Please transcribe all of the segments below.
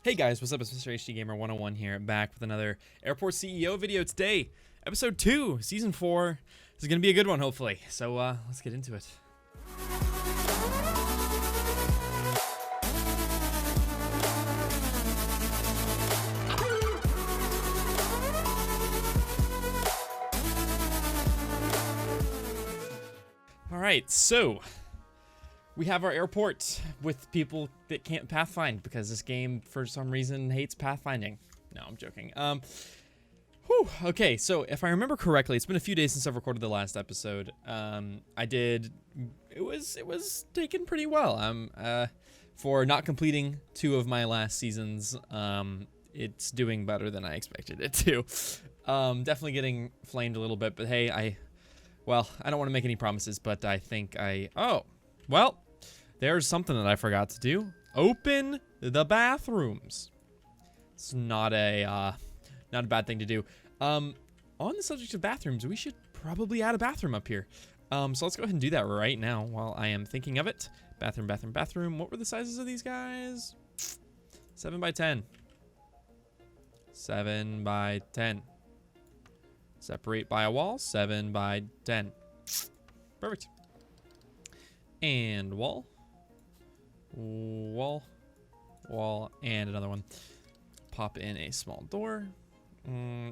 Hey guys, what's up? It's Mr. HD Gamer 101 here, back with another Airport CEO video today. Episode 2, Season 4. This is going to be a good one, hopefully. So, let's get into it. Alright, so we have our airport with people that can't pathfind because this game, for some reason, hates pathfinding. No, I'm joking. Okay, so if I remember correctly, it's been a few days since I've recorded the last episode. It was taken pretty well. For not completing 2 of my last seasons, it's doing better than I expected it to. Definitely getting flamed a little bit, but hey, I don't want to make any promises, but I think well, there's something that I forgot to do. Open the bathrooms. It's not a bad thing to do. On the subject of bathrooms, we should probably add a bathroom up here. So let's go ahead and do that right now while I am thinking of it. Bathroom, bathroom, bathroom. What were the sizes of these guys? 7 by 10. 7 by 10. Separate by a wall. 7 by 10. Perfect. And wall. Wall. Wall. And another one. Pop in a small door.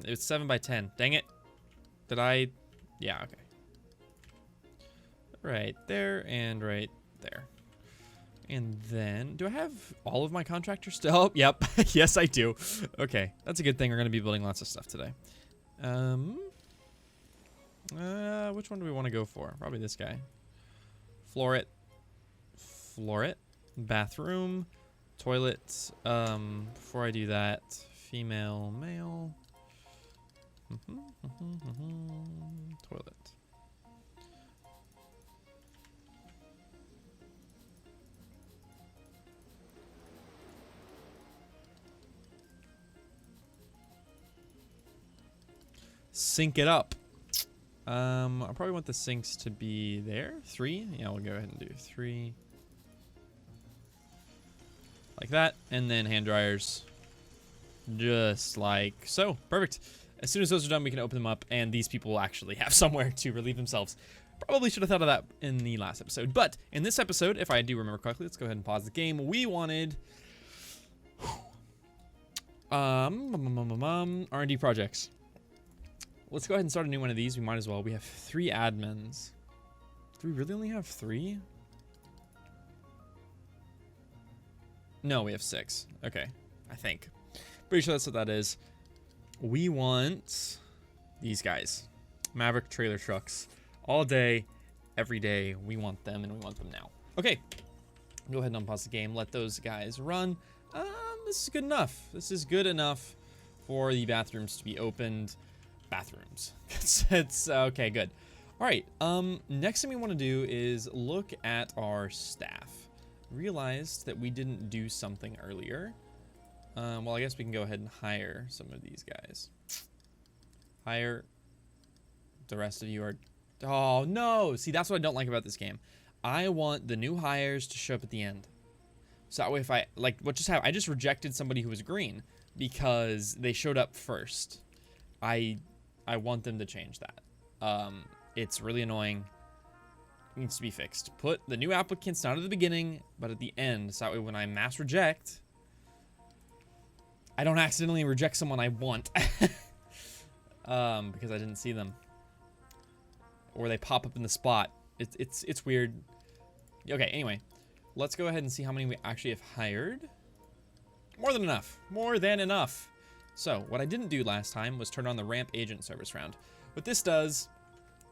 It's 7 by 10. Dang it. Did I? Yeah, okay. Right there and right there. And then, do I have all of my contractors still? Oh, yep. Yes, I do. Okay, that's a good thing. We're going to be building lots of stuff today. Which one do we want to go for? Probably this guy. Floor it. Floor it. Bathroom. Toilet. Before I do that, female, male. Toilet. Sync it up. I probably want the sinks to be there. 3. Yeah, we'll go ahead and do 3. Like that. And then hand dryers. Just like so. Perfect. As soon as those are done, we can open them up, and these people will actually have somewhere to relieve themselves. Probably should have thought of that in the last episode. But in this episode, if I do remember correctly, let's go ahead and pause the game. We wanted R&D projects. Let's go ahead and start a new one of these. We might as well. We have 3 admins. Do we really only have 3? No, we have 6. Okay, I think. Pretty sure that's what that is. We want these guys. Maverick trailer trucks. All day, every day. We want them, and we want them now. Okay. Go ahead and unpause the game. Let those guys run. This is good enough. This is good enough for the bathrooms to be opened. Bathrooms. It's okay, good. All right. Next thing we want to do is look at our staff. Realized that we didn't do something earlier. Well, I guess we can go ahead and hire some of these guys. Hire. The rest of you are... Oh, no! See, that's what I don't like about this game. I want the new hires to show up at the end. So that way if I... Like, what just happened? I just rejected somebody who was green because they showed up first. I want them to change that. It's really annoying. It needs to be fixed. Put the new applicants not at the beginning, but at the end. So that way when I mass reject... I don't accidentally reject someone I want because I didn't see them, or they pop up in the spot. It's weird. Okay, anyway, let's go ahead and see how many we actually have hired. More than enough. More than enough. So what I didn't do last time was turn on the ramp agent service round. What this does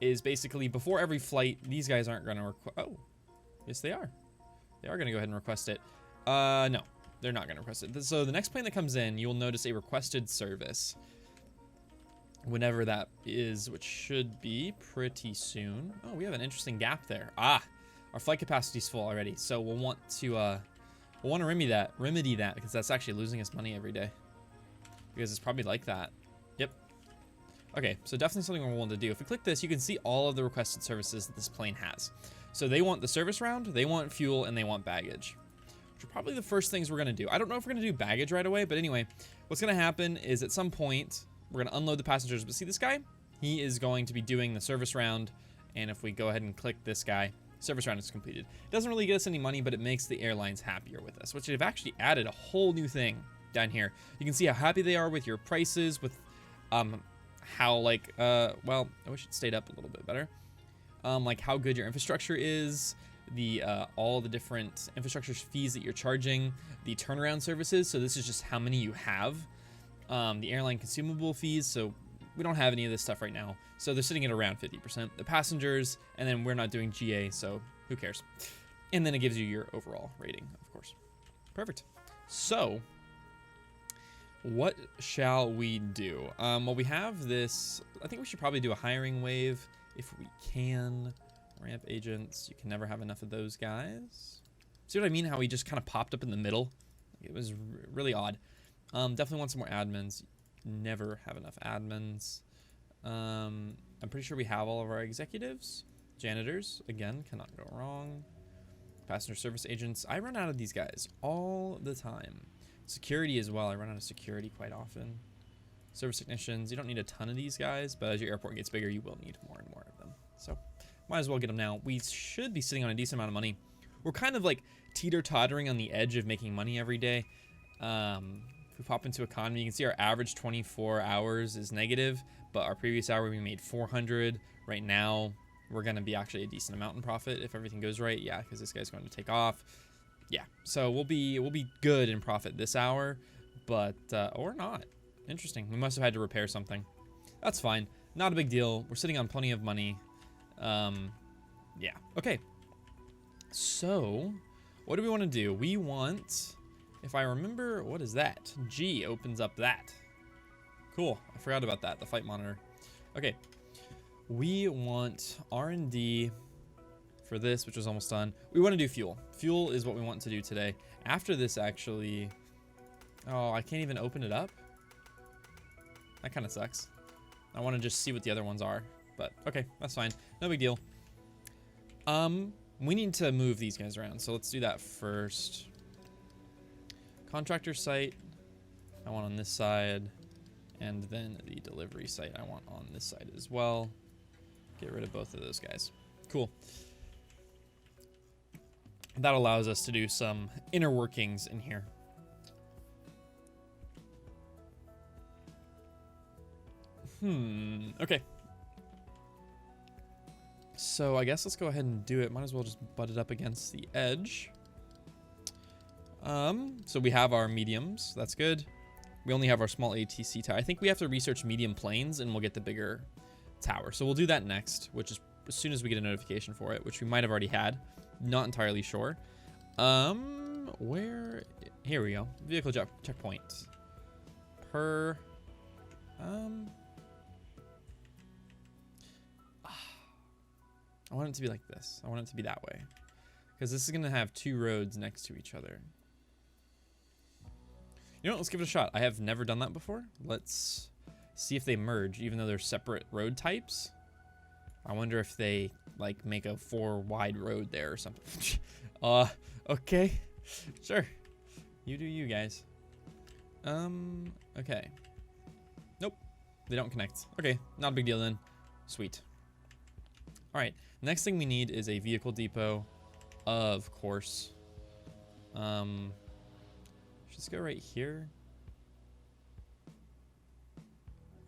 is basically before every flight, these guys aren't going to request. Oh, yes they are. They are going to go ahead and request it. No. They're not going to request it. So the next plane that comes in, you'll notice a requested service. Whenever that is, which should be pretty soon. Oh, we have an interesting gap there. Ah, our flight capacity is full already. So we'll want to remedy that because that's actually losing us money every day. Because it's probably like that. Yep. Okay, so definitely something we're willing to do. If we click this, you can see all of the requested services that this plane has. So they want the service round, they want fuel, and they want baggage. which are probably the first things we're going to do. I don't know if we're going to do baggage right away, but anyway, what's going to happen is at some point, we're going to unload the passengers. But see this guy? He is going to be doing the service round. And if we go ahead and click this guy, service round is completed. It doesn't really get us any money, but it makes the airlines happier with us, which they've actually added a whole new thing down here. You can see how happy they are with your prices, with how like, well, I wish it stayed up a little bit better. Like how good your infrastructure is, the all the different infrastructure fees that you're charging, the turnaround services. So this is just how many you have, the airline consumable fees. So we don't have any of this stuff right now. So they're sitting at around 50%. The passengers, and then we're not doing GA, so who cares? And then it gives you your overall rating, of course. Perfect. So what shall we do? Well, we have this. I think we should probably do a hiring wave if we can. Ramp agents. You can never have enough of those guys. See what I mean? How he just kind of popped up in the middle. It was really odd. Definitely want some more admins. Never have enough admins. I'm pretty sure we have all of our executives. Janitors, again, cannot go wrong. Passenger service agents. I run out of these guys all the time. Security as well. I run out of security quite often. Service technicians. You don't need a ton of these guys, but as your airport gets bigger, you will need more and more of them. So might as well get them now. We should be sitting on a decent amount of money. We're kind of like teeter-tottering on the edge of making money every day. If we pop into economy, you can see our average 24 hours is negative, but our previous hour we made 400. Right now, we're going to be actually a decent amount in profit if everything goes right. Yeah, because this guy's going to take off. Yeah, so we'll be good in profit this hour, but or not. Interesting. We must have had to repair something. That's fine. Not a big deal. We're sitting on plenty of money. Yeah. Okay. So, what do we want to do? We want, if I remember, what is that? G opens up that. Cool. I forgot about that. The flight monitor. Okay. We want R&D for this, which was almost done. We want to do fuel. Fuel is what we want to do today. After this, actually, oh, I can't even open it up. That kind of sucks. I want to just see what the other ones are, but okay, that's fine. No big deal. We need to move these guys around, so let's do that first. Contractor site, I want on this side, and then the delivery site I want on this side as well. Get rid of both of those guys. Cool. That allows us to do some inner workings in here. Okay. So I guess let's go ahead and do it. Might as well just butt it up against the edge. So we have our mediums. That's good. We only have our small ATC tower. I think we have to research medium planes and we'll get the bigger tower. So we'll do that next, which is as soon as we get a notification for it, which we might have already had. Not entirely sure. Where? Here we go. Vehicle checkpoint. Per. I want it to be like this. I want it to be that way. Because this is going to have two roads next to each other. You know what? Let's give it a shot. I have never done that before. Let's see if they merge, even though they're separate road types. I wonder if they, like, make a 4-wide road there or something. Okay. Sure. You do you, guys. Okay. Nope. They don't connect. Okay. Not a big deal then. Sweet. All right. Next thing we need is a vehicle depot, of course. Should this go right here?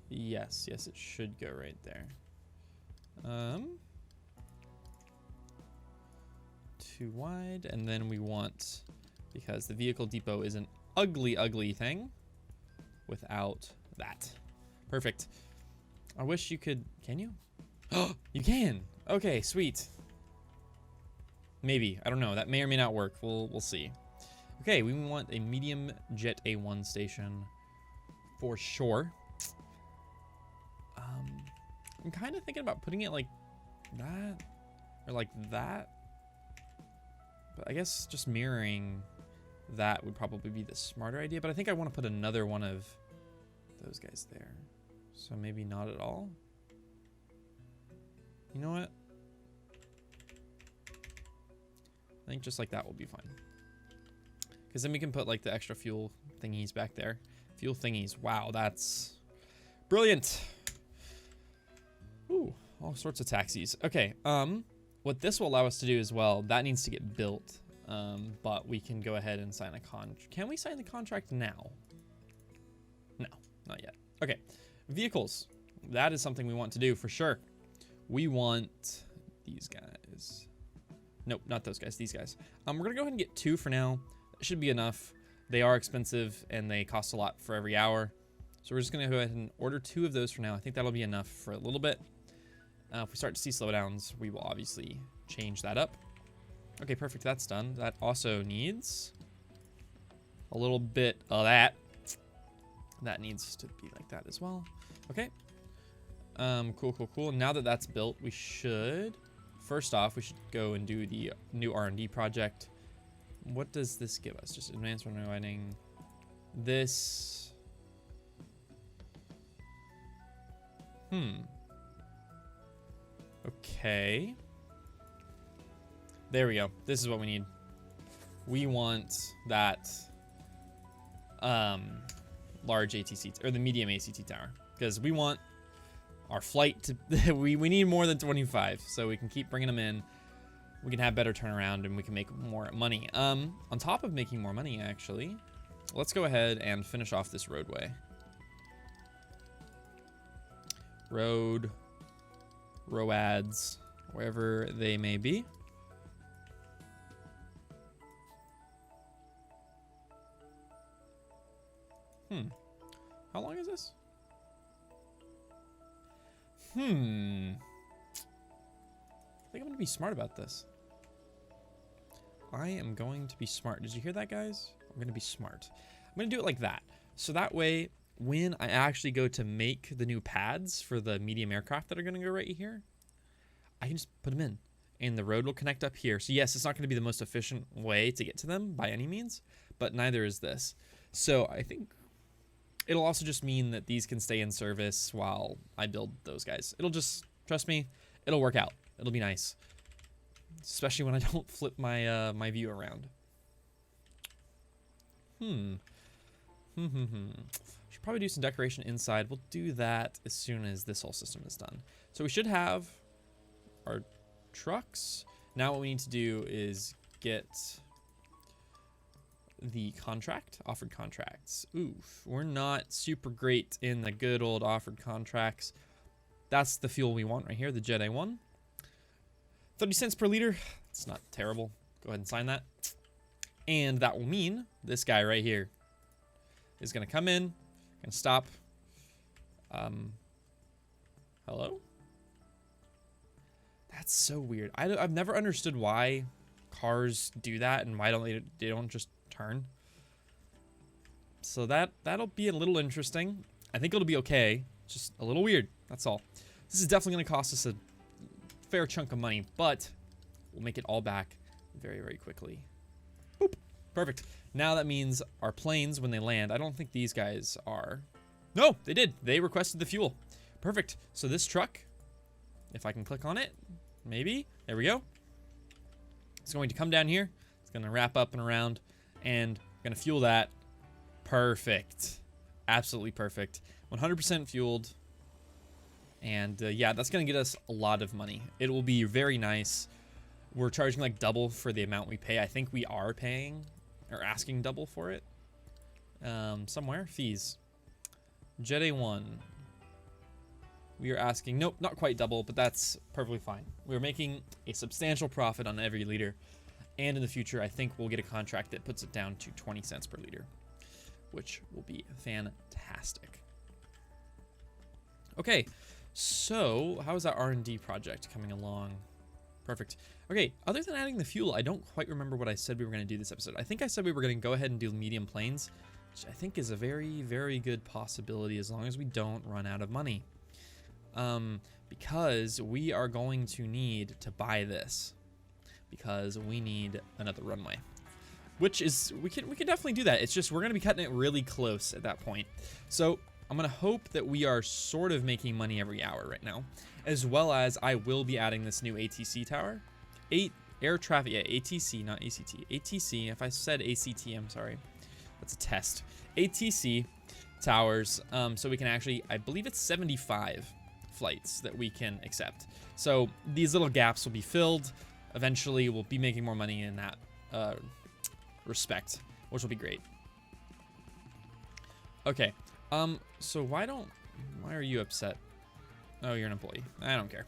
Yes, it should go right there. Too wide, and then we want, because the vehicle depot is an ugly, ugly thing without that. Perfect. I wish you could, can you? Oh, you can. Okay, sweet. Maybe, I don't know. That may or may not work. We'll see. Okay, we want a medium JetA1 station for sure. I'm kind of thinking about putting it like that or like that. But I guess just mirroring that would probably be the smarter idea. But I think I want to put another one of those guys there. So maybe not at all. You know what? I think just like that will be fine. because then we can put like the extra fuel thingies back there. Fuel thingies. Wow, that's brilliant. Ooh, all sorts of taxis. Okay, what this will allow us to do as well, that needs to get built, but we can go ahead and sign a contract. Can we sign the contract now? No, not yet. Okay, vehicles. That is something we want to do for sure. We want these guys. Nope, not those guys, these guys. We're gonna go ahead and get 2 for now. That should be enough. They are expensive and they cost a lot for every hour. So we're just gonna go ahead and order 2 of those for now. I think that'll be enough for a little bit. If we start to see slowdowns, we will obviously change that up. Okay, perfect, that's done. That also needs a little bit of that. That needs to be like that as well. Okay. Cool. Now that that's built, we should, first off, we should go and do the new R&D project. What does this give us? Just advanced runway widening. This. Okay. There we go. This is what we need. We want that large ATC, or the medium ACT tower, because we want our flight to we need more than 25, so we can keep bringing them in. We can have better turnaround and we can make more money. On top of making more money, actually, let's go ahead and finish off this roadway. Roads, wherever they may be. How long is this? I think I'm gonna be smart about this. I am going to be smart. Did you hear that, guys? I'm gonna be smart. I'm gonna do it like that. So that way, when I actually go to make the new pads for the medium aircraft that are gonna go right here, I can just put them in and the road will connect up here. So yes, it's not gonna be the most efficient way to get to them by any means, but neither is this. So I think it'll also just mean that these can stay in service while I build those guys. It'll just, trust me, it'll work out. It'll be nice. Especially when I don't flip my my view around. Should probably do some decoration inside. We'll do that as soon as this whole system is done. So we should have our trucks. Now what we need to do is get the contract, offered contracts. Oof, we're not super great in the good old offered contracts. That's the fuel we want right here, the JetA1. 30 cents per liter. It's not terrible. Go ahead and sign that. And that will mean this guy right here is going to come in and stop. Hello? That's so weird. I've never understood why cars do that and why they don't just turn. So that'll be a little interesting. I think it'll be okay. Just a little weird. That's all. This is definitely going to cost us a fair chunk of money, but we'll make it all back very, very quickly. Boop. Perfect. Now that means our planes, when they land, I don't think these guys are. No, they did. They requested the fuel. Perfect. So this truck, if I can click on it, maybe. There we go. It's going to come down here. It's going to wrap up and around, and going to fuel that. Perfect. Absolutely perfect. 100% fueled. And yeah, that's going to get us a lot of money. It will be very nice. We're charging like double for the amount we pay. I think we are paying or asking double for it. Somewhere. Fees. JetA1. We are asking, nope, not quite double, but that's perfectly fine. We're making a substantial profit on every liter. And in the future, I think we'll get a contract that puts it down to 20 cents per liter, which will be fantastic. Okay, so how is that R&D project coming along? Perfect. Okay, other than adding the fuel, I don't quite remember what I said we were going to do this episode. I think I said we were going to go ahead and do medium planes, which I think is a very, very good possibility as long as we don't run out of money. Because we are going to need to buy this because we need another runway, which is, we can definitely do that. It's just, we're going to be cutting it really close at that point. So I'm going to hope that we are sort of making money every hour right now, as well as I will be adding this new ATC tower. air traffic, yeah, ATC, not ACT. ATC, if I said ACT, I'm sorry. That's a test. ATC towers, so we can actually, I believe it's 75 flights that we can accept. So these little gaps will be filled. Eventually, we'll be making more money in that respect, which will be great. Okay, so why are you upset? Oh, you're an employee. I don't care.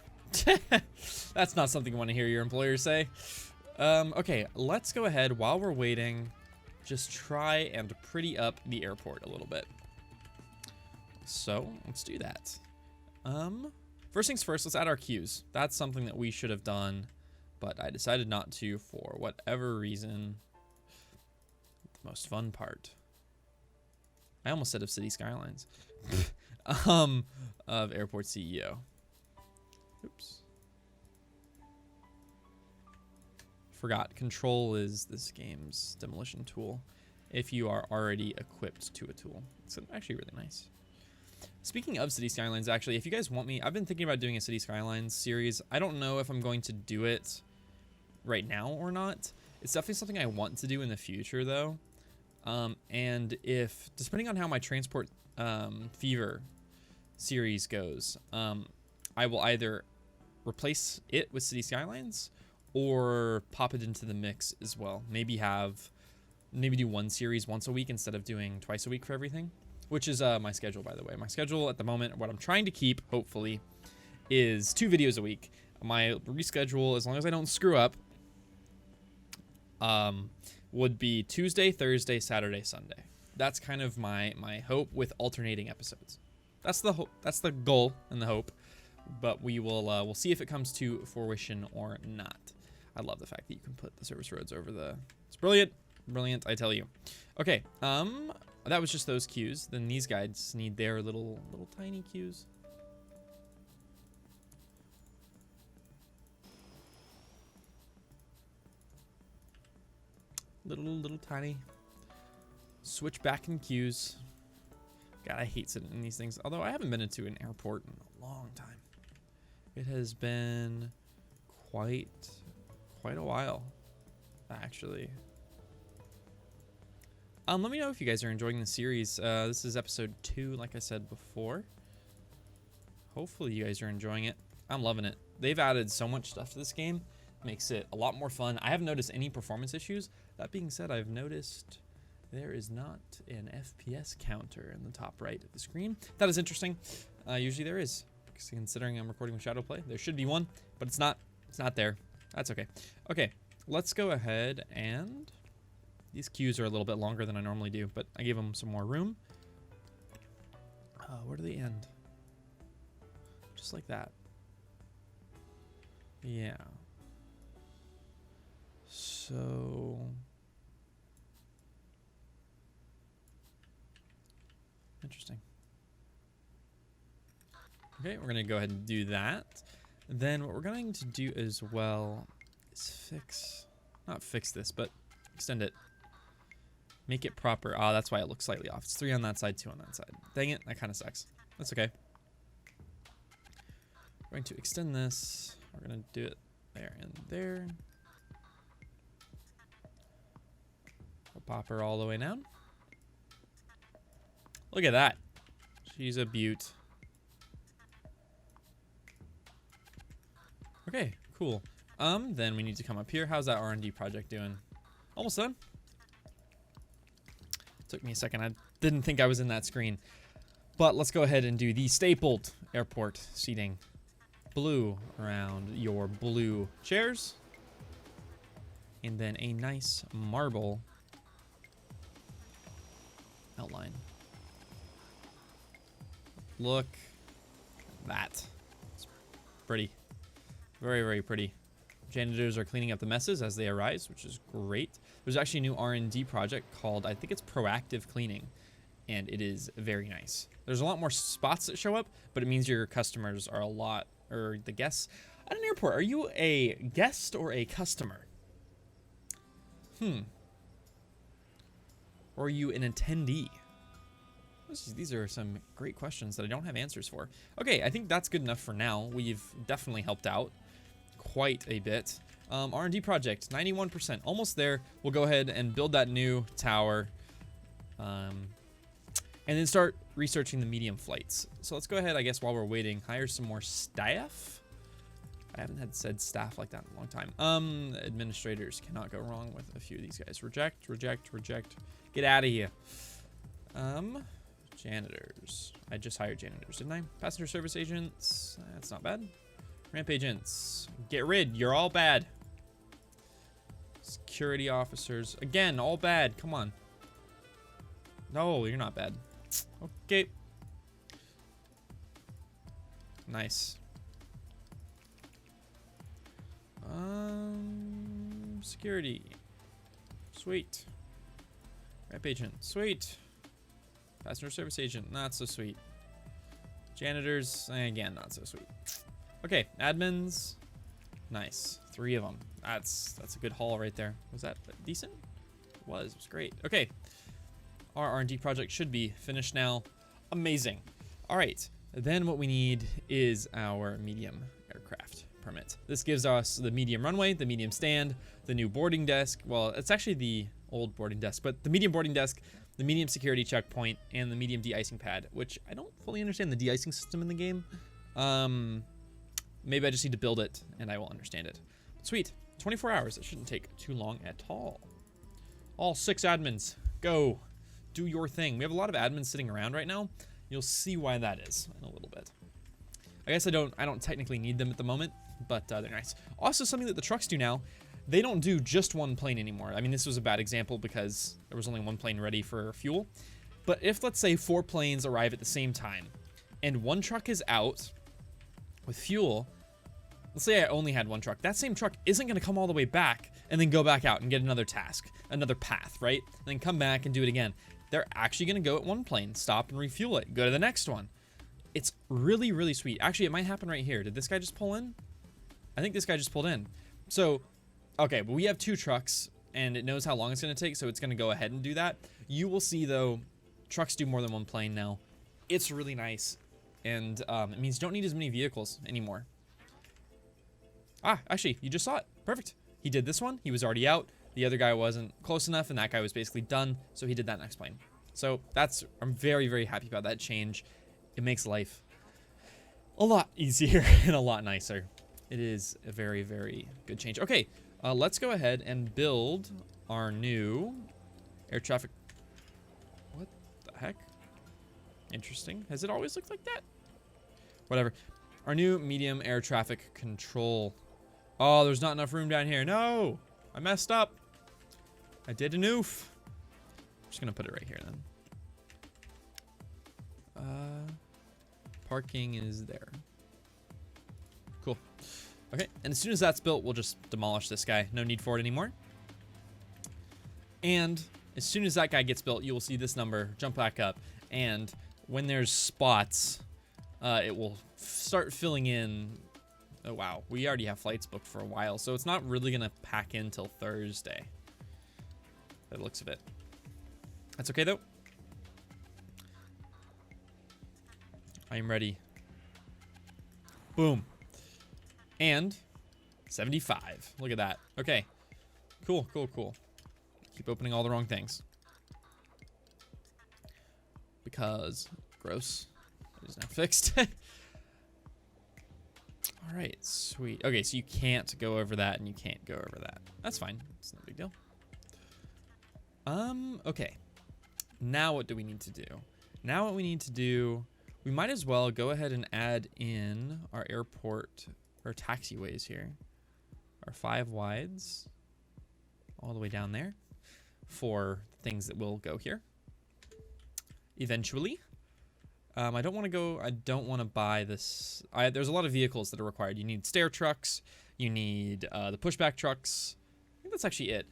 That's not something you want to hear your employer say. Okay, let's go ahead while we're waiting. Just try and pretty up the airport a little bit. So let's do that. First things first, let's add our queues. That's something that we should have done, but I decided not to for whatever reason. The most fun part. I almost said of City Skylines. Of Airport CEO. Oops. Forgot. Control is this game's demolition tool if you are already equipped to a tool. It's actually really nice. Speaking of City Skylines, actually, if you guys want me, I've been thinking about doing a City Skylines series. I don't know if I'm going to do it right now or not. It's definitely something I want to do in the future, though. And if, depending on how my Transport Fever series goes, I will either replace it with City Skylines or pop it into the mix as well. Maybe do one series once a week instead of doing twice a week for everything, which is my schedule, by the way. My schedule at the moment, what I'm trying to keep, hopefully, is 2 videos a week. My reschedule, as long as I don't screw up, would be Tuesday, Thursday, Saturday, Sunday. That's kind of my hope with alternating episodes. That's the goal and the hope, but we'll see if it comes to fruition or not. I love the fact that you can put the service roads over the. It's brilliant, brilliant. I tell you. Okay, that was just those queues. Then these guys need their little tiny queues. Little tiny switch back in queues. God, I hate sitting in these things. Although I haven't been into an airport in a long time. It has been quite a while, actually. Let me know if you guys are enjoying the series. This is episode 2, like I said before. Hopefully you guys are enjoying it. I'm loving it. They've added so much stuff to this game. Makes it a lot more fun. I haven't noticed any performance issues. That being said, I've noticed there is not an FPS counter in the top right of the screen. That is interesting. Usually there is. Considering I'm recording with Shadowplay, there should be one, but it's not. It's not there. That's okay. Okay, let's go ahead and these queues are a little bit longer than I normally do, but I gave them some more room. Where do they end? Just like that. Yeah. So interesting. Okay, we're gonna go ahead and do that. Then what we're going to do as well is not fix this, but extend it. Make it proper. Ah, that's why it looks slightly off. It's 3 on that side, 2 on that side. Dang it, that kind of sucks. That's okay. We're going to extend this. We're going to do it there and there. We'll pop her all the way down. Look at that. She's a beaut. Okay, cool. Then we need to come up here. How's that R&D project doing? Almost done. Took me a second. I didn't think I was in that screen. But let's go ahead and do the stapled airport seating. Blue around your blue chairs. And then a nice marble outline. Look at that. It's pretty. Very, very pretty. Janitors are cleaning up the messes as they arise, which is great. There's actually a new R&D project called, I think it's proactive cleaning, and it is very nice. There's a lot more spots that show up, but it means your customers are or the guests. At an airport, are you a guest or a customer? Or are you an attendee? These are some great questions that I don't have answers for. Okay, I think that's good enough for now. We've definitely helped out quite a bit. R&D project, 91%, almost there. We'll go ahead and build that new tower, and then start researching the medium flights. So let's go ahead, I guess, while we're waiting, hire some more staff. I haven't had said staff like that in a long time. Administrators cannot go wrong with a few of these guys. Reject, reject, reject. Get out of here. Janitors. I just hired janitors, didn't I? Passenger service agents. That's not bad. Ramp agents. Get rid. You're all bad. Security officers. Again, all bad. Come on. No, you're not bad. Okay. Nice. Security. Sweet. Ramp agent. Sweet. Passenger service agent. Not so sweet. Janitors. Again, not so sweet. Okay. Admins. Nice. 3 of them. That's a good haul right there. Was that decent? It was great. Okay. Our R&D project should be finished now. Amazing. All right. Then what we need is our medium aircraft permit. This gives us the medium runway, the medium stand, the new boarding desk. Well, it's actually the old boarding desk, but the medium boarding desk, the medium security checkpoint, and the medium de-icing pad, which I don't fully understand the de-icing system in the game. Maybe I just need to build it and I will understand it. Sweet. 24 hours. It shouldn't take too long at all. All 6 admins, go. Do your thing. We have a lot of admins sitting around right now. You'll see why that is in a little bit. I guess I don't technically need them at the moment, but they're nice. Also, something that the trucks do now, they don't do just one plane anymore. I mean, this was a bad example because there was only one plane ready for fuel. But if, let's say, 4 planes arrive at the same time, and one truck is out with fuel, let's say I only had one truck, that same truck isn't going to come all the way back and then go back out and get another task, another path, right? And then come back and do it again. They're actually going to go at one plane, stop and refuel it, go to the next one. It's really, really sweet. Actually, it might happen right here. Did this guy just pull in? I think this guy just pulled in. So, okay, but we have 2 trucks, and it knows how long it's going to take, so it's going to go ahead and do that. You will see, though, trucks do more than one plane now. It's really nice, and it means you don't need as many vehicles anymore. Ah, actually, you just saw it. Perfect. He did this one. He was already out. The other guy wasn't close enough, and that guy was basically done, so he did that next plane. So I'm very, very happy about that change. It makes life a lot easier and a lot nicer. It is a very, very good change. Okay, let's go ahead and build our new air traffic. What the heck? Interesting. Has it always looked like that? Whatever. Our new medium air traffic control. Oh, there's not enough room down here. No, I messed up. I did an oof. I'm just gonna put it right here then. Parking is there. Cool. Okay, and as soon as that's built, we'll just demolish this guy. No need for it anymore. And as soon as that guy gets built, you will see this number jump back up. And when there's spots, it will start filling in. Oh, wow. We already have flights booked for a while, so it's not really going to pack in till Thursday. By the looks of it. That's okay, though. I am ready. Boom. And 75. Look at that. Okay. Cool, cool, cool. Keep opening all the wrong things. Because gross. It is now fixed. All right, sweet. Okay, so you can't go over that and you can't go over that. That's fine. It's no big deal. Okay. Now what do we need to do? Now what we need to do, we might as well go ahead and add in our airport or taxiways here. Our 5 wides all the way down there for things that will go here eventually. I don't want to buy this. There's a lot of vehicles that are required. You need stair trucks. You need the pushback trucks. I think that's actually it.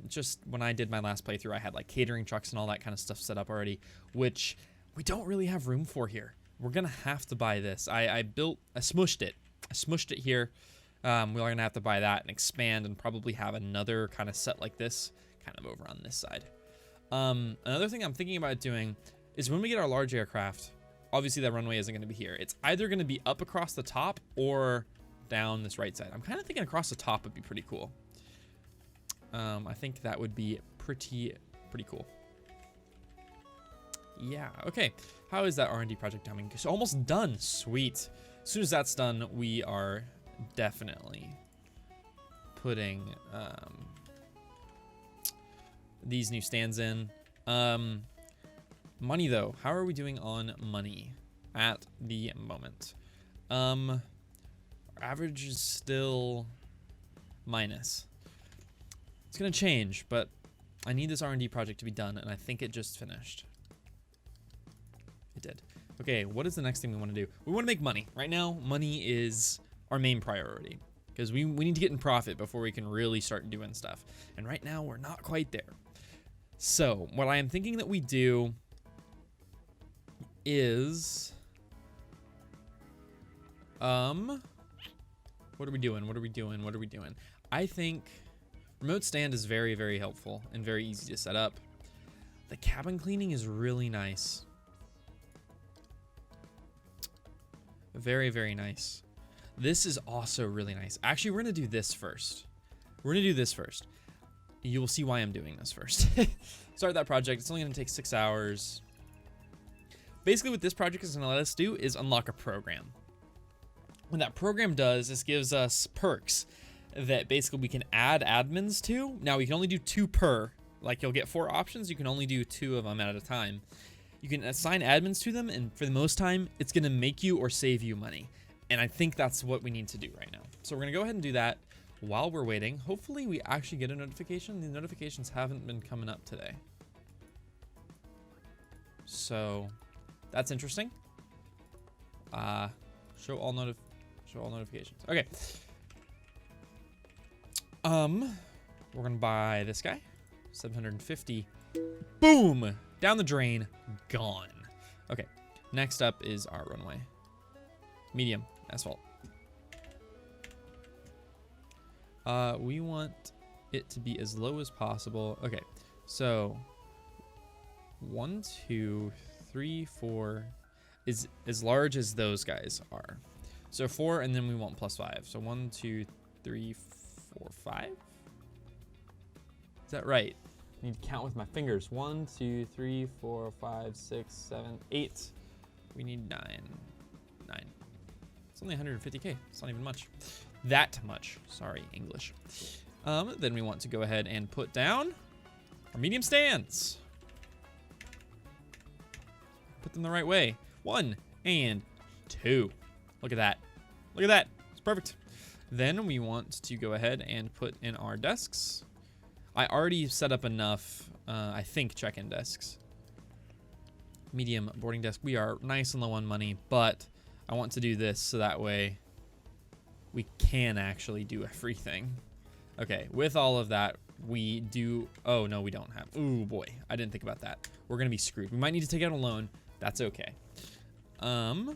Just when I did my last playthrough, I had like catering trucks and all that kind of stuff set up already, which we don't really have room for here. We're going to have to buy this. I smushed it. I smushed it here. We're going to have to buy that and expand and probably have another kind of set like this kind of over on this side. Another thing I'm thinking about doing is when we get our large aircraft, obviously that runway isn't going to be here. It's either going to be up across the top or down this right side. I'm kind of thinking across the top would be pretty cool. I think that would be pretty cool. Yeah, okay. How is that R&D project coming? It's almost done. Sweet. As soon as that's done, we are definitely putting these new stands in. Money, though. How are we doing on money at the moment? Our average is still minus. It's going to change, but I need this R&D project to be done, and I think it just finished. It did. Okay, what is the next thing we want to do? We want to make money. Right now, money is our main priority because we need to get in profit before we can really start doing stuff. And right now, we're not quite there. So, what I am thinking that we do is... what are we doing? What are we doing? What are we doing? I think remote stand is very, very helpful and very easy to set up. The cabin cleaning is really nice. Very, very nice. This is also really nice. Actually, we're going to do this first. We're going to do this first. You will see why I'm doing this first. Start that project. It's only going to take 6 hours. Basically, what this project is going to let us do is unlock a program. What that program does is gives us perks that basically we can add admins to. Now, we can only do 2 per. Like, you'll get 4 options. You can only do 2 of them at a time. You can assign admins to them, and for the most time, it's going to make you or save you money. And I think that's what we need to do right now. So we're going to go ahead and do that while we're waiting. Hopefully, we actually get a notification. The notifications haven't been coming up today. So that's interesting. Show all notifications. Okay. We're going to buy this guy. 750. Boom! Down the drain, gone. Okay, next up is our runway. Medium, asphalt. We want it to be as low as possible. Okay, so 1, 2, 3, 4 is as large as those guys are. So 4, and then we want +5. So 1, 2, 3, 4, 5. Is that right? I need to count with my fingers. 1, 2, 3, 4, 5, 6, 7, 8. We need 9. It's only 150K. It's not even much. That much. Sorry, English. Then we want to go ahead and put down our medium stands. Put them the right way. 1 and 2. Look at that. Look at that. It's perfect. Then we want to go ahead and put in our desks. I already set up enough, I think, check-in desks. Medium boarding desk. We are nice and low on money, but I want to do this so that way we can actually do everything. Okay, with all of that, we do... Oh, no, we don't have... Ooh, boy. I didn't think about that. We're going to be screwed. We might need to take out a loan. That's okay. Do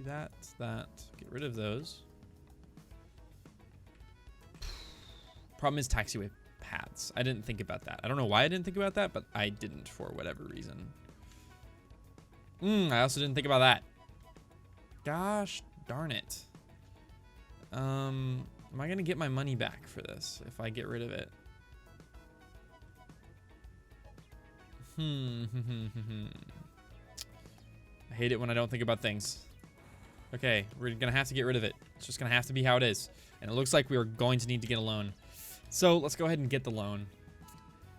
that. Get rid of those. Problem is taxiway paths. I didn't think about that. I don't know why I didn't think about that, but I didn't for whatever reason. I also didn't think about that. Gosh darn it. Am I going to get my money back for this if I get rid of it? I hate it when I don't think about things. Okay, we're going to have to get rid of it. It's just going to have to be how it is. And it looks like we are going to need to get a loan. So let's go ahead and get the loan.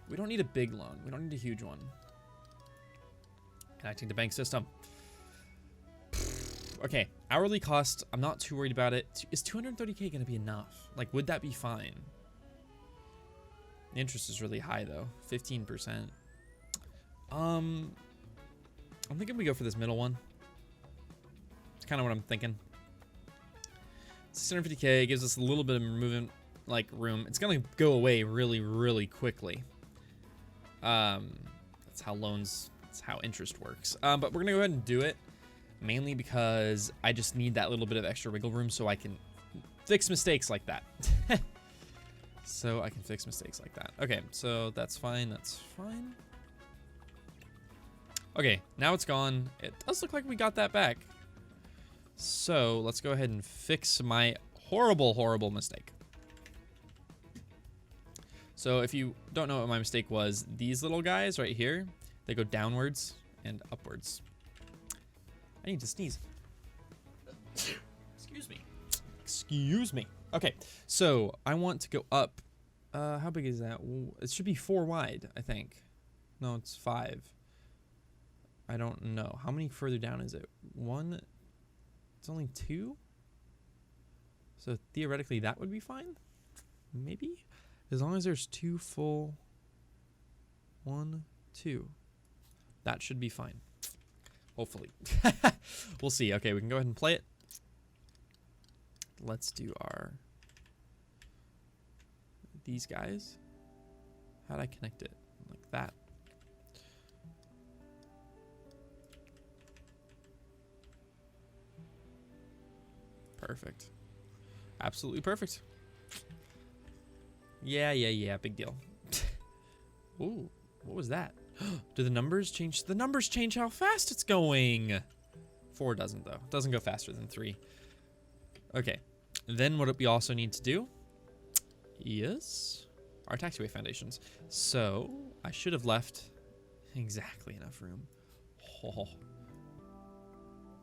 We don't need a big loan. We don't need a huge one. Connecting to bank system. Okay, hourly cost. I'm not too worried about it. Is 230K going to be enough? Like, would that be fine? The interest is really high, though. 15%. I'm thinking we go for this middle one. It's kind of what I'm thinking. 650K gives us a little bit of movement, like, room. It's going to go away really, really quickly. That's how loans, that's how interest works. But we're going to go ahead and do it, mainly because I just need that little bit of extra wiggle room so I can fix mistakes like that. Okay, so that's fine. That's fine. Okay, now it's gone. It does look like we got that back. So let's go ahead and fix my horrible, horrible mistake. So if you don't know what my mistake was, these little guys right here, they go downwards and upwards. I need to sneeze. Excuse me. Excuse me. Okay, so I want to go up. How big is that? It should be 4 wide, I think. No, it's 5. I don't know. How many further down is it? 1? It's only 2? So theoretically that would be fine? Maybe? As long as there's 2 full. 1, 2. That should be fine. Hopefully. We'll see. Okay, we can go ahead and play it. Let's do our... these guys. How'd I connect it? Like that. Perfect. Absolutely perfect. Yeah, big deal. Ooh, what was that? Do the numbers change? The numbers change how fast it's going. 4 doesn't, though. It doesn't go faster than 3. Okay. Then what we also need to do is our taxiway foundations. So I should have left exactly enough room.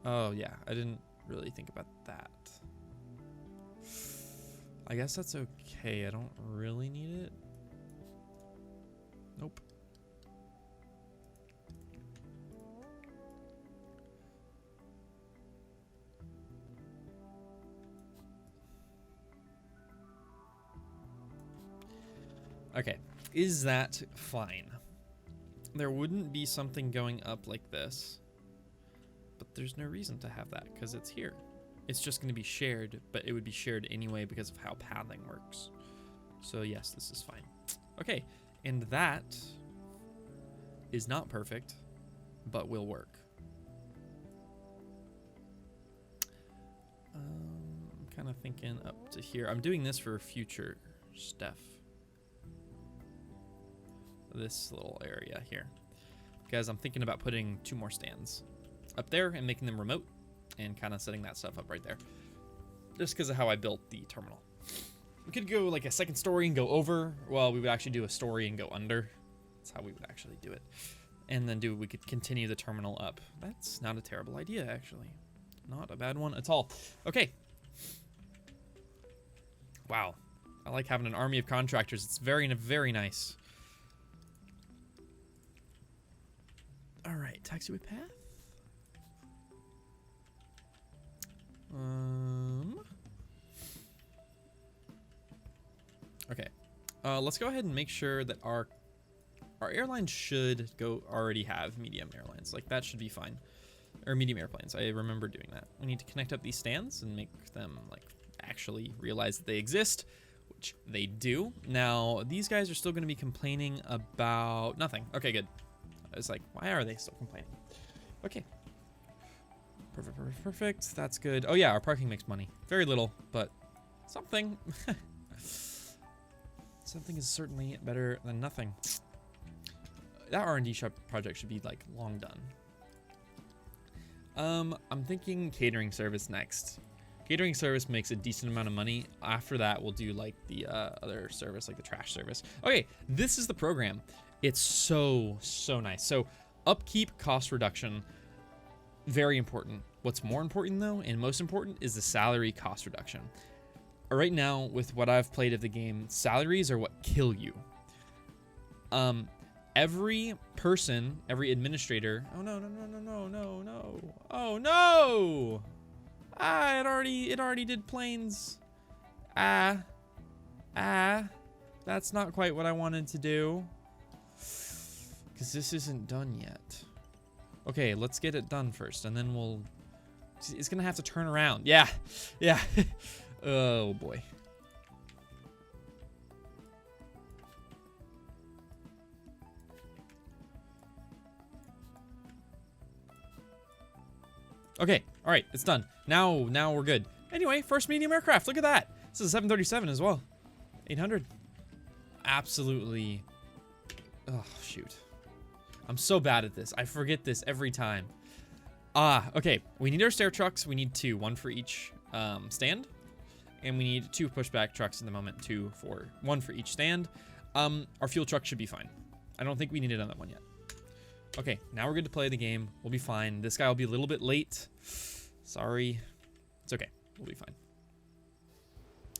Oh yeah, I didn't really think about that. I guess that's okay. I don't really need it. Nope. Okay, is that fine? There wouldn't be something going up like this, but there's no reason to have that because it's here. It's just going to be shared, but it would be shared anyway because of how pathing works. So yes, this is fine. Okay, and that is not perfect, but will work. I'm kind of thinking up to here. I'm doing this for future stuff. This little area here, because I'm thinking about putting 2 more stands up there and making them remote and kind of setting that stuff up right there, just because of how I built the terminal. We could go like a second story and go over. Well, we would actually do a story and go under. That's how we would actually do it. And then we could continue the terminal up. That's not a terrible idea, actually. Not a bad one at all. Okay. Wow. I like having an army of contractors. It's very, very nice. All right, taxiway path. Okay. Let's go ahead and make sure that our airlines should already have medium airlines. Like that should be fine. Or medium airplanes. I remember doing that. We need to connect up these stands and make them like actually realize that they exist, which they do. Now, these guys are still going to be complaining about nothing. Okay, good. I was like, why are they still complaining? Okay. Perfect. That's good. Oh yeah, our parking makes money. Very little, but something. Something is certainly better than nothing. That R&D project should be like long done. I'm thinking catering service next. Catering service makes a decent amount of money. After that, we'll do like the other service, like the trash service. Okay, this is the program. It's so nice. So upkeep, cost reduction, very important. What's more important though, and most important, is the salary cost reduction. Right now, with what I've played of the game, salaries are what kill you. Every person, every administrator. Oh no. Oh no! Ah, it already did planes. That's not quite what I wanted to do. Because this isn't done yet. Okay, let's get it done first, and then we'll... It's gonna have to turn around. Yeah. Oh boy. Okay, all right, it's done. Now we're good. Anyway, first medium aircraft. Look at that. This is a 737 as well. 800. Absolutely. Oh shoot. I'm so bad at this. I forget this every time. Okay. We need our stair trucks. We need 2, 1 for each stand. And we need 2 pushback trucks in the moment, 1 for each stand. Our fuel truck should be fine. I don't think we need another one yet. Okay, now we're good to play the game. We'll be fine. This guy will be a little bit late. Sorry. It's okay. We'll be fine.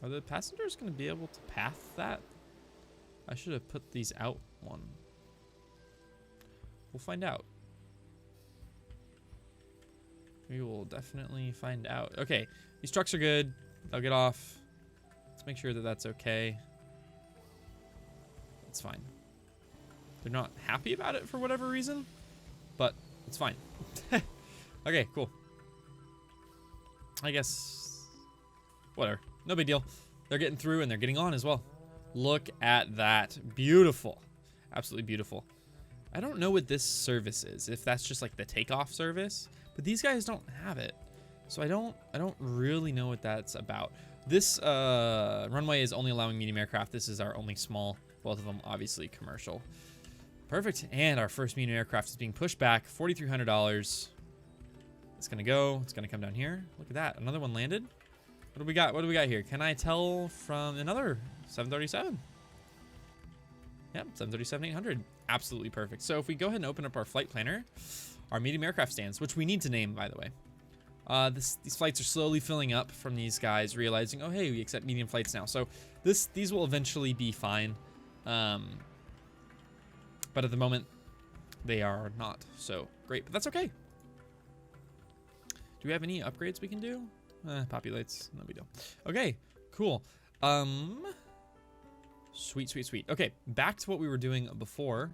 Are the passengers going to be able to path that? I should have put these out one. We'll find out. We will definitely find out. Okay, these trucks are good. They'll get off. Let's make sure that that's okay. It's fine. They're not happy about it for whatever reason, but it's fine. Okay, cool. I guess, whatever. No big deal. They're getting through and they're getting on as well. Look at that. Beautiful. Absolutely beautiful. I don't know what this service is, if that's just like the takeoff service, but these guys don't have it. So I don't really know what that's about. This runway is only allowing medium aircraft. This is our only small, both of them obviously commercial. Perfect. And our first medium aircraft is being pushed back, $4,300. It's gonna go. It's gonna come down here. Look at that. Another one landed. What do we got? What do we got here? Can I tell from another 737? Yep, 737-800. Absolutely perfect. So if we go ahead and open up our flight planner, our medium aircraft stands, which we need to name, by the way. These flights are slowly filling up from these guys realizing, oh, hey, we accept medium flights now. So these will eventually be fine. But at the moment, they are not so great. But that's okay. Do we have any upgrades we can do? Populates. No big deal. Okay, cool. Sweet, sweet, sweet. Okay, back to what we were doing before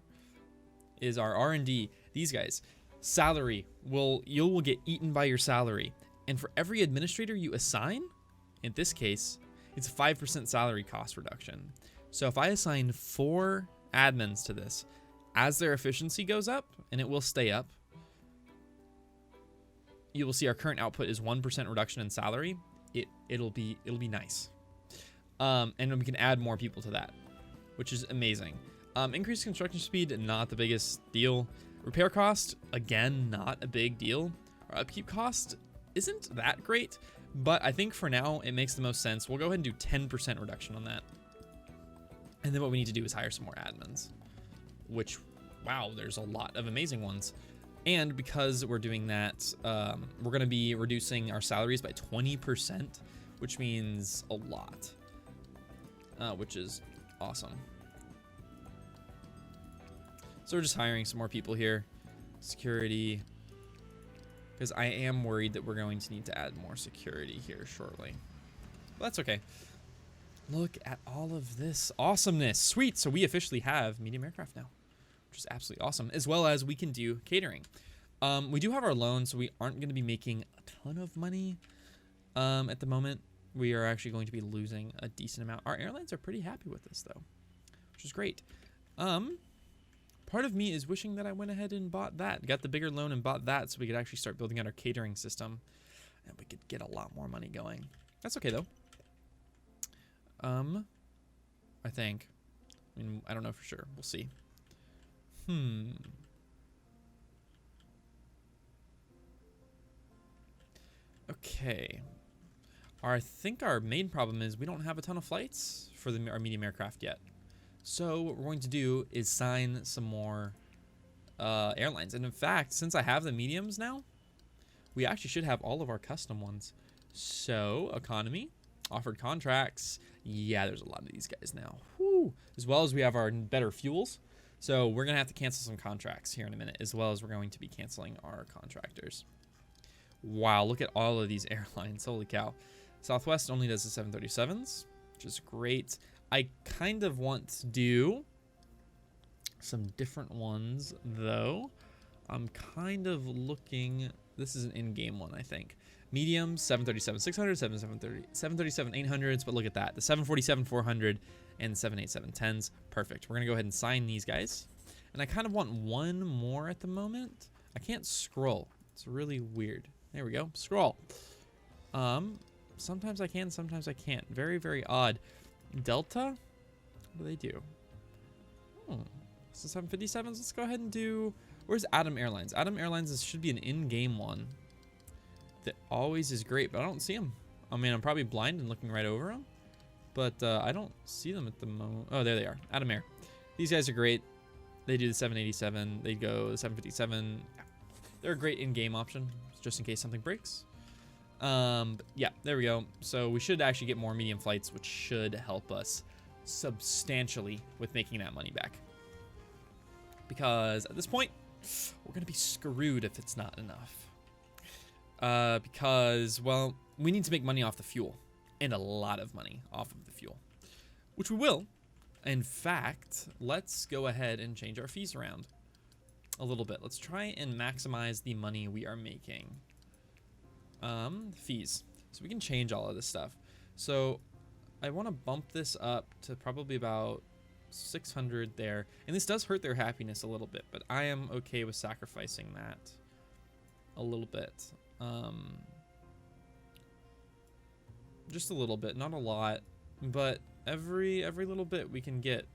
is our R&D. These guys. Salary. You will get eaten by your salary. And for every administrator you assign, in this case, it's a 5% salary cost reduction. So if I assign 4 admins to this, as their efficiency goes up, and it will stay up, you will see our current output is 1% reduction in salary. It'll be nice. And we can add more people to that, which is amazing. Increased construction speed, not the biggest deal. Repair cost, again, not a big deal. Our upkeep cost isn't that great, but I think for now it makes the most sense. We'll go ahead and do 10% reduction on that. And then what we need to do is hire some more admins, which, wow, there's a lot of amazing ones. And because we're doing that, we're going to be reducing our salaries by 20%, which means a lot, which is awesome. So we're just hiring some more people here. Security, because I am worried that we're going to need to add more security here shortly. But that's okay. Look at all of this awesomeness. Sweet. So we officially have medium aircraft now, which is absolutely awesome, as well as we can do catering. We do have our loan, so we aren't going to be making a ton of money at the moment. We are actually going to be losing a decent amount. Our airlines are pretty happy with this, though, which is great. Part of me is wishing that I went ahead and bought that, got the bigger loan and bought that, so we could actually start building out our catering system, and we could get a lot more money going. That's okay, though. I think. I mean, I don't know for sure. We'll see. Okay. I think our main problem is we don't have a ton of flights for our medium aircraft yet. So what we're going to do is sign some more airlines. And in fact, since I have the mediums now, we actually should have all of our custom ones. So economy, offered contracts. Yeah, there's a lot of these guys now. Whew. As well as we have our better fuels. So we're going to have to cancel some contracts here in a minute, as well as we're going to be canceling our contractors. Wow, look at all of these airlines. Holy cow. Southwest only does the 737s, which is great. I kind of want to do some different ones, though. I'm kind of looking... This is an in-game one, I think. Medium, 737-600, 737-800s, but look at that. The 747-400 and the 787-10s. Perfect. We're going to go ahead and sign these guys. And I kind of want one more at the moment. I can't scroll. It's really weird. There we go. Scroll. Sometimes I can, sometimes I can't. Very, very odd. Delta? What do they do? So 757s. Let's go ahead and do. Where's Adam Airlines? Adam Airlines should be an in-game one. That always is great, but I don't see them. I mean, I'm probably blind and looking right over them, but I don't see them at the moment. Oh, there they are. Adam Air. These guys are great. They do the 787. They go the 757. They're a great in-game option, just in case something breaks. Yeah, there we go. So we should actually get more medium flights, which should help us substantially with making that money back. Because at this point, we're going to be screwed if it's not enough. Because, well, we need to make money off the fuel. And a lot of money off of the fuel. Which we will. In fact, let's go ahead and change our fees around a little bit. Let's try and maximize the money we are making. Fees. So we can change all of this stuff. So I want to bump this up to probably about 600 there. And this does hurt their happiness a little bit, but I am okay with sacrificing that a little bit. Just a little bit, not a lot, but every little bit we can get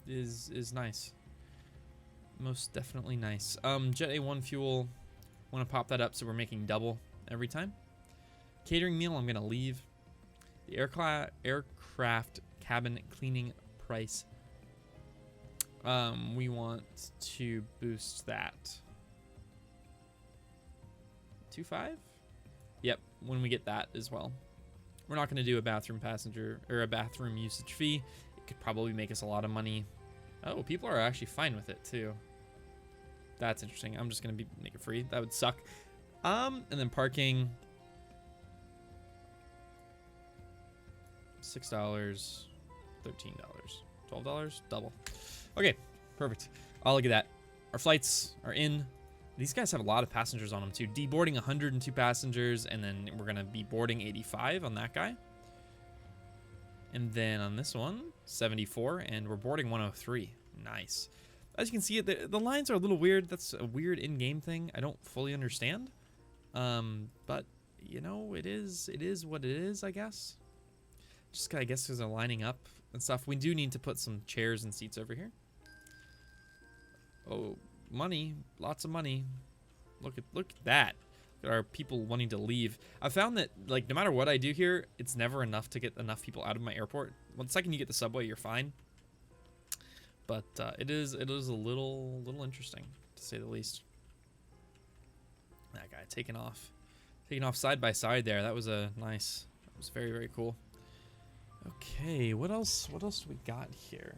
is nice. Most definitely nice. JetA1 Fuel, want to pop that up so we're making double every time. Catering meal, I'm gonna leave. The aircraft cabin cleaning price, we want to boost that. 2.5? Yep, when we get that as well. We're not going to do a bathroom passenger or a bathroom usage fee. It could probably make us a lot of money. Oh, people are actually fine with it too. That's interesting. I'm just going to make it free. That would suck. And then parking. $6, $13, $12, double. Okay, perfect. Oh, look at that. Our flights are in. These guys have a lot of passengers on them too. Deboarding 102 passengers, and then we're gonna be boarding 85 on that guy. And then on this one, 74, and we're boarding 103. Nice. As you can see, the lines are a little weird. That's a weird in-game thing. I don't fully understand. But you know, it is what it is, I guess. Just I guess because they're lining up and stuff. We do need to put some chairs and seats over here. Oh. Money, lots of money. Look at that. Look at our people wanting to leave. I found that like no matter what I do here, it's never enough to get enough people out of my airport. One second you get the subway, you're fine. But it is a little interesting to say the least. That guy taking off side by side there. That was a nice. That was very, very cool. Okay, what else do we got here?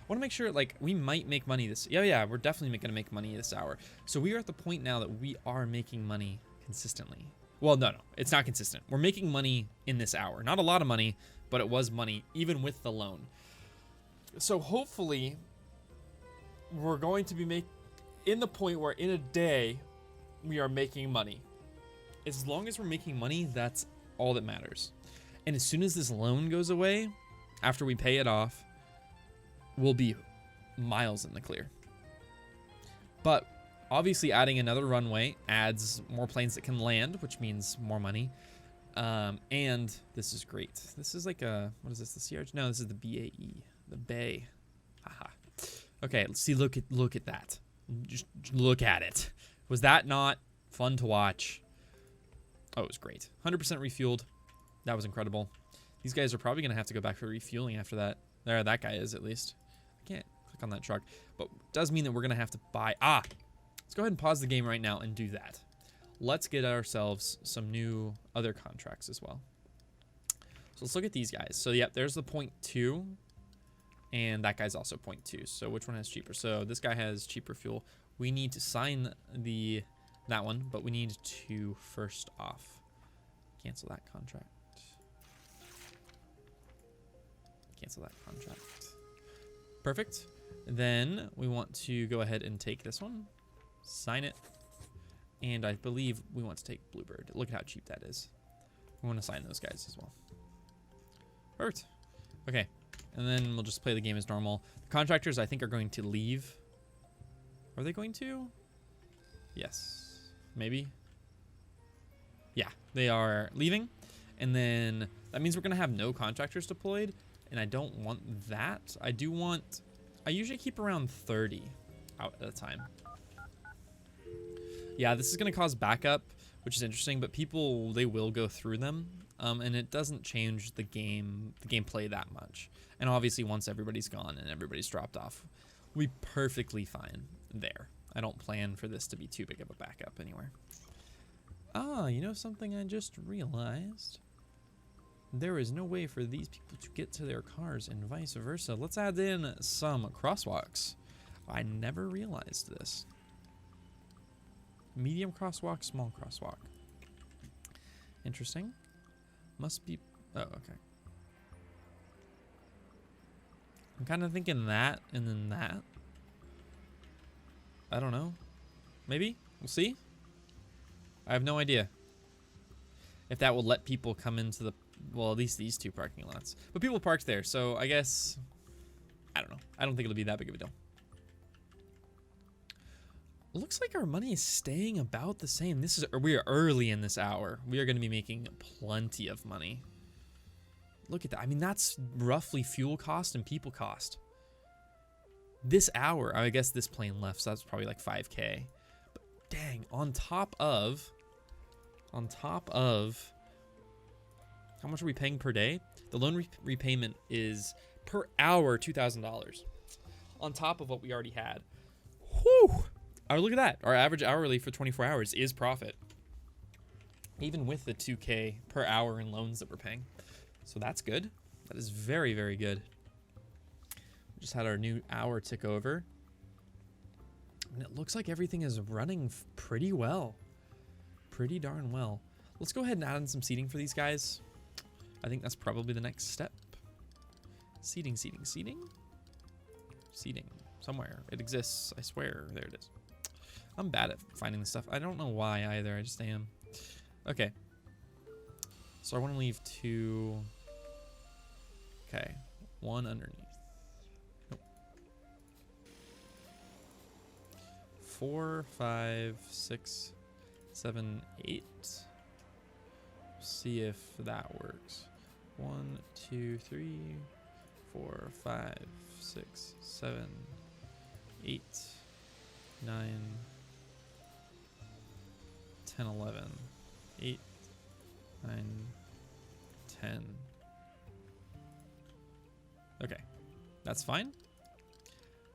I want to make sure, like, we might make money this. Yeah, we're definitely going to make money this hour. So we are at the point now that we are making money consistently. Well, no, it's not consistent. We're making money in this hour. Not a lot of money, but it was money, even with the loan. So hopefully, we're going to be in the point where in a day, we are making money. As long as we're making money, that's all that matters. And as soon as this loan goes away, after we pay it off, we'll be miles in the clear. But obviously adding another runway adds more planes that can land, which means more money. And this is great. This is like a, what is this, the CRH? No, this is the BAE, the Bay. Haha. Okay, let's see, look at that. Just look at it. Was that not fun to watch? Oh, it was great. 100% refueled. That was incredible. These guys are probably going to have to go back for refueling after that. There, that guy is at least. I can't click on that truck, but it does mean that we're going to have to buy. Let's go ahead and pause the game right now and do that. Let's get ourselves some new other contracts as well. So let's look at these guys. So, yep, there's the 0.2, and that guy's also 0.2. So which one has cheaper? So this guy has cheaper fuel. We need to sign that one, but we need to first off cancel that contract. Cancel that contract. Perfect. Then we want to go ahead and take this one, sign it, and I believe we want to take Bluebird. Look at how cheap that is. We want to sign those guys as well. Perfect. Okay, and then we'll just play the game as normal. The contractors, I think, are going to leave. Are they going to? Yes. Maybe. Yeah, they are leaving, and then that means we're going to have no contractors deployed. And I don't want that. I do want I usually keep around 30 out at a time. Yeah, this is going to cause backup, which is interesting, but people, they will go through them, and it doesn't change the gameplay that much. And obviously, once everybody's gone and everybody's dropped off, we'll be perfectly fine there. I don't plan for this to be too big of a backup anywhere. Ah, you know something I just realized? There is no way for these people to get to their cars and vice versa. Let's add in some crosswalks. I never realized this. Medium crosswalk, small crosswalk. Interesting. Must be... Oh, okay. I'm kind of thinking that and then that. I don't know. Maybe? We'll see. I have no idea if that will let people come into the... Well, at least these two parking lots. But people parked there, so I guess... I don't know. I don't think it'll be that big of a deal. Looks like our money is staying about the same. We are early in this hour. We are going to be making plenty of money. Look at that. I mean, that's roughly fuel cost and people cost. This hour, I guess this plane left, so that's probably like 5K. But dang, on top of, how much are we paying per day? The loan repayment is per hour $2,000 on top of what we already had. Whew. Oh, look at that. Our average hourly for 24 hours is profit. Even with the 2K per hour in loans that we're paying. So that's good. That is very, very good. We just had our new hour tick over. And it looks like everything is running pretty well. Pretty darn well. Let's go ahead and add in some seating for these guys. I think that's probably the next step. Seating, seating, seating. Seating. Somewhere. It exists. I swear. There it is. I'm bad at finding this stuff. I don't know why either. I just am. Okay. So I want to leave 2. Okay. 1 underneath. Nope. 4, 5, 6, 7, 8. See if that works. 1, 2, 3, 4, 5, 6, 7, 8, 9, 10, 11, 8, 9, 10. Okay, that's fine.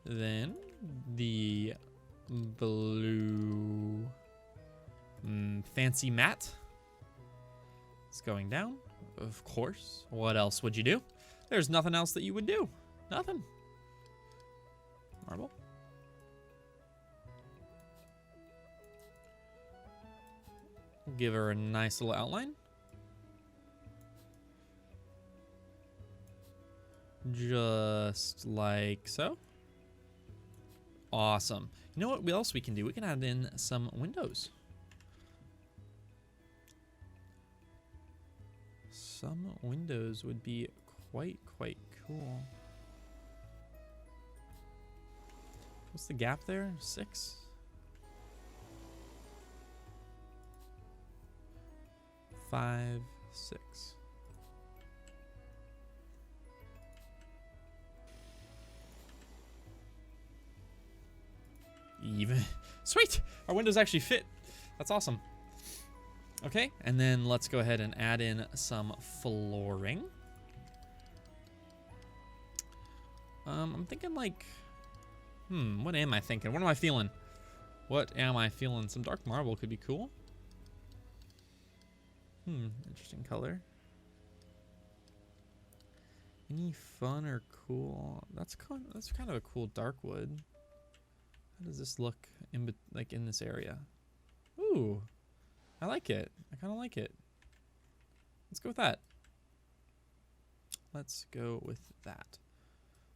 Then the blue fancy mat is going down, of course. What else would you do? There's nothing else that you would do. Nothing. Marble. Give her a nice little outline. Just like so. Awesome. You know what else we can do? We can add in some windows. Some windows would be quite cool. What's the gap there? 6? 5, 6. Even. Sweet! Our windows actually fit. That's awesome. Okay, and then let's go ahead and add in some flooring. I'm thinking like, what am I thinking? What am I feeling? What am I feeling? Some dark marble could be cool. Interesting color. Any fun or cool? That's kind of a cool dark wood. How does this look in this area? Ooh, I like it. I kind of like it. Let's go with that. Let's go with that.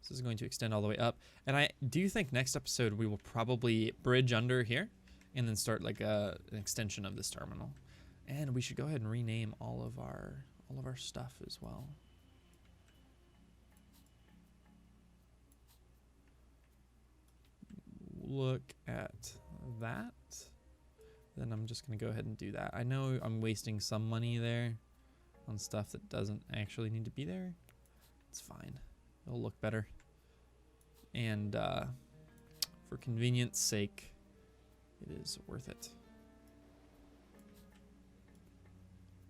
This is going to extend all the way up. And I do think next episode we will probably bridge under here and then start like an extension of this terminal. And we should go ahead and rename all of our stuff as well. Look at that. Then I'm just going to go ahead and do that. I know I'm wasting some money there on stuff that doesn't actually need to be there. It's fine. It'll look better. And for convenience sake, it is worth it.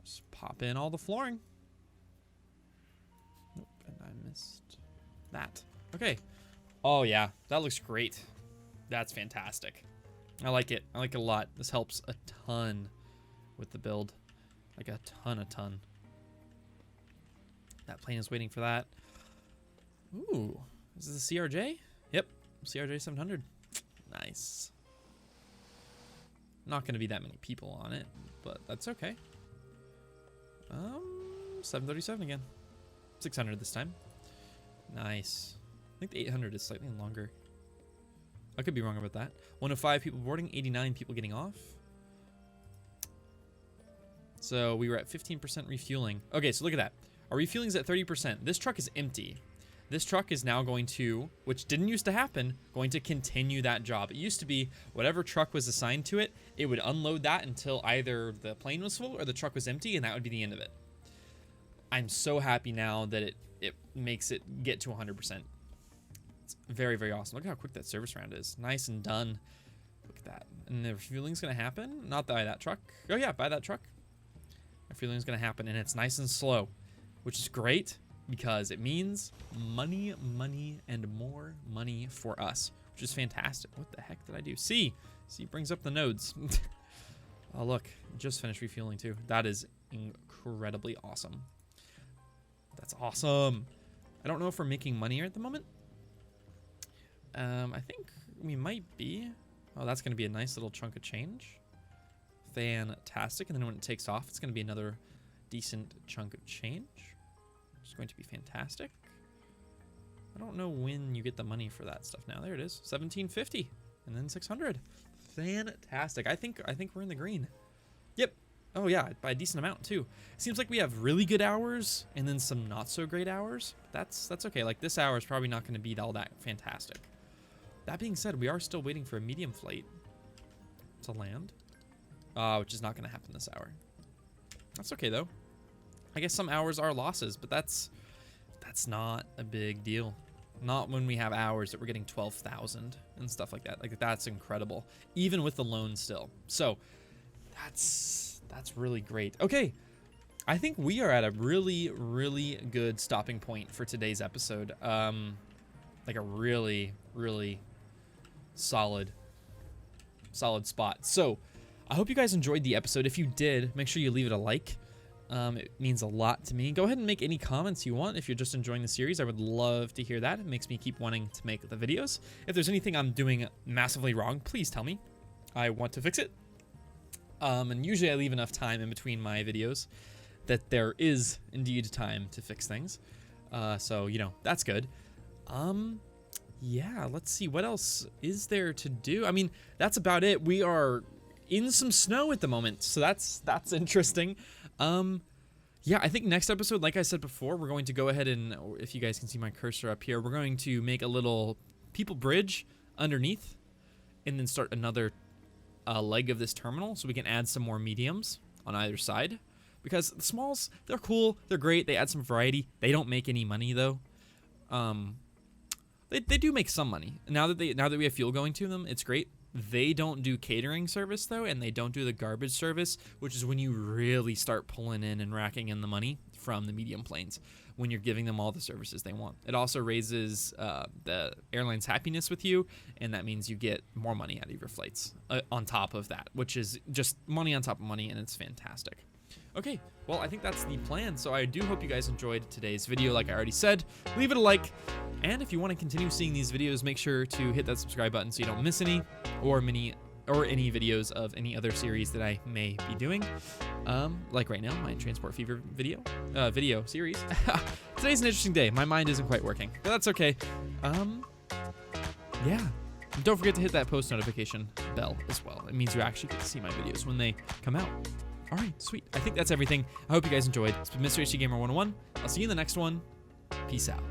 Just pop in all the flooring. Nope, and I missed that. Okay. Oh yeah, that looks great. That's fantastic. I like it. I like it a lot. This helps a ton with the build. Like a ton. That plane is waiting for that. Ooh, is this a CRJ? Yep, CRJ 700. Nice. Not going to be that many people on it, but that's okay. 737 again. 600 this time. Nice. I think the 800 is slightly longer. I could be wrong about that. 105 people boarding, 89 people getting off. So we were at 15% refueling. Okay, so look at that. Our refueling is at 30%. This truck is empty. This truck is now going to, which didn't used to happen, going to continue that job. It used to be whatever truck was assigned to it, it would unload that until either the plane was full or the truck was empty, and that would be the end of it. I'm so happy now that it makes it get to 100%. It's very, very awesome. Look at how quick that service round is. Nice and done. Look at that. And the refueling's going to happen. Not by that truck. Oh, yeah, by that truck. Refueling's going to happen, and it's nice and slow, which is great because it means money, and more money for us, which is fantastic. What the heck did I do? C brings up the nodes. Oh, look. Just finished refueling, too. That is incredibly awesome. That's awesome. I don't know if we're making money here at the moment. I think we might be. Oh, that's going to be a nice little chunk of change. Fantastic. And then when it takes off, it's going to be another decent chunk of change. It's going to be fantastic. I don't know when you get the money for that stuff now. There it is. $17.50 and then 600. Fantastic. I think we're in the green. Yep. Oh yeah, by a decent amount too. It seems like we have really good hours and then some not so great hours. That's okay. Like this hour is probably not going to be all that fantastic. That being said, we are still waiting for a medium flight to land, which is not going to happen this hour. That's okay though. I guess some hours are losses, but that's not a big deal. Not when we have hours that we're getting 12,000 and stuff like that. Like that's incredible, even with the loan still. So that's really great. Okay, I think we are at a really, really good stopping point for today's episode. Like a really, really solid spot. So I hope you guys enjoyed the episode. If you did, make sure you leave it a like. It means a lot to me. Go ahead and make any comments you want if you're just enjoying the series. I would love to hear that. It makes me keep wanting to make the videos. If there's anything I'm doing massively wrong, please tell me. I want to fix it. And usually I leave enough time in between my videos that there is indeed time to fix things. So, you know, that's good. Yeah, let's see. What else is there to do? I mean, that's about it. We are in some snow at the moment, so that's interesting. Yeah, I think next episode, like I said before, we're going to go ahead and, if you guys can see my cursor up here, we're going to make a little people bridge underneath and then start another leg of this terminal so we can add some more mediums on either side. Because the smalls, they're cool, they're great, they add some variety. They don't make any money though. They do make some money. Now that we have fuel going to them, it's great. They don't do catering service though, and they don't do the garbage service, which is when you really start pulling in and racking in the money from the medium planes, when you're giving them all the services they want. It also raises the airline's happiness with you, and that means you get more money out of your flights on top of that, which is just money on top of money, and it's fantastic. Okay, well, I think that's the plan, so I do hope you guys enjoyed today's video. Like I already said, leave it a like, and if you want to continue seeing these videos, make sure to hit that subscribe button so you don't miss any or any videos of any other series that I may be doing. Like right now, my Transport Fever video series. Today's an interesting day. My mind isn't quite working, but that's okay. Yeah. Don't forget to hit that post notification bell as well. It means you actually get to see my videos when they come out. All right, sweet. I think that's everything. I hope you guys enjoyed. It's been Mr. HD Gamer 101. I'll see you in the next one. Peace out.